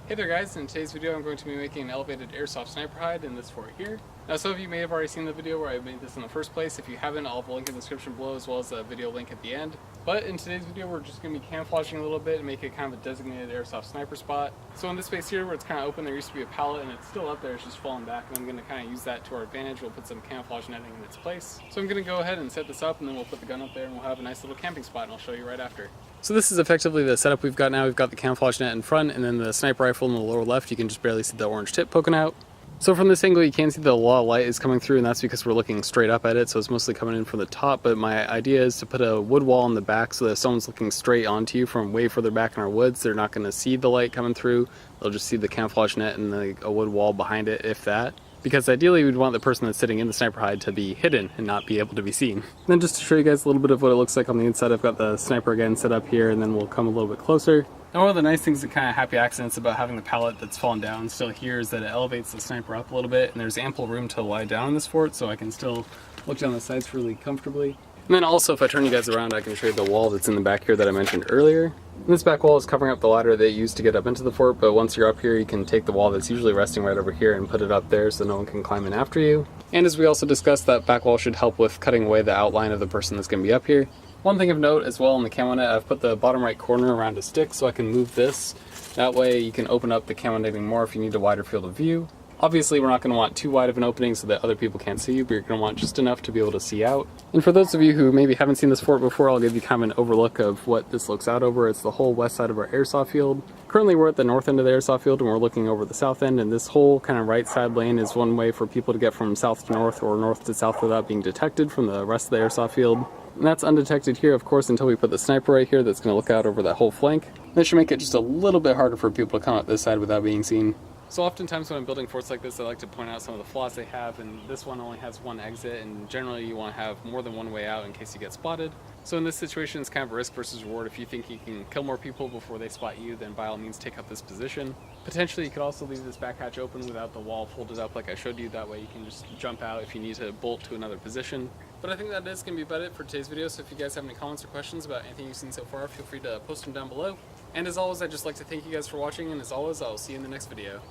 Hey there guys, in today's video I'm going to be making an elevated airsoft sniper hide in this fort here. Now some of you may have already seen the video where I made this in the first place. If you haven't, I'll have a link in the description below as well as a video link at the end. But in today's video we're just going to be camouflaging a little bit and make it kind of a designated airsoft sniper spot. So in this space here where it's kind of open, there used to be a pallet and it's still up there, it's just fallen back, and I'm going to kind of use that to our advantage. We'll put some camouflage netting in its place. So I'm going to go ahead and set this up and then we'll put the gun up there and we'll have a nice little camping spot, and I'll show you right after. So this is effectively the setup we've got now. We've got the camouflage net in front and then the sniper rifle in the lower left. You can just barely see the orange tip poking out. So from this angle you can see that a lot of light is coming through, and that's because we're looking straight up at it, so it's mostly coming in from the top. But my idea is to put a wood wall in the back so that if someone's looking straight onto you from way further back in our woods, they're not going to see the light coming through. They'll just see the camouflage net and a wood wall behind it, if that. Because ideally we'd want the person that's sitting in the sniper hide to be hidden and not be able to be seen. And then just to show you guys a little bit of what it looks like on the inside, I've got the sniper again set up here, and then we'll come a little bit closer. Now one of the nice things that kind of happy accidents about having the pallet that's fallen down still here is that it elevates the sniper up a little bit, and there's ample room to lie down in this fort, so I can still look down the sides really comfortably. And then also, if I turn you guys around, I can show you the wall that's in the back here that I mentioned earlier. And this back wall is covering up the ladder that you used to get up into the fort, but once you're up here, you can take the wall that's usually resting right over here and put it up there so no one can climb in after you. And as we also discussed, that back wall should help with cutting away the outline of the person that's going to be up here. One thing of note as well in the camo net, I've put the bottom right corner around a stick so I can move this. That way you can open up the camo netting more if you need a wider field of view. Obviously, we're not going to want too wide of an opening so that other people can't see you, but you're going to want just enough to be able to see out. And for those of you who maybe haven't seen this fort before, I'll give you kind of an overlook of what this looks out over. It's the whole west side of our airsoft field. Currently, we're at the north end of the airsoft field and we're looking over the south end, and this whole kind of right side lane is one way for people to get from south to north or north to south without being detected from the rest of the airsoft field. And that's undetected here, of course, until we put the sniper right here that's going to look out over that whole flank. That should make it just a little bit harder for people to come up this side without being seen. So oftentimes when I'm building forts like this, I like to point out some of the flaws they have, and this one only has one exit, and generally you want to have more than one way out in case you get spotted. So in this situation, it's kind of a risk versus reward. If you think you can kill more people before they spot you, then by all means take up this position. Potentially you could also leave this back hatch open without the wall folded up like I showed you. That way you can just jump out if you need to bolt to another position. But I think that is going to be about it for today's video, so if you guys have any comments or questions about anything you've seen so far, feel free to post them down below. And as always, I'd just like to thank you guys for watching, and as always, I'll see you in the next video.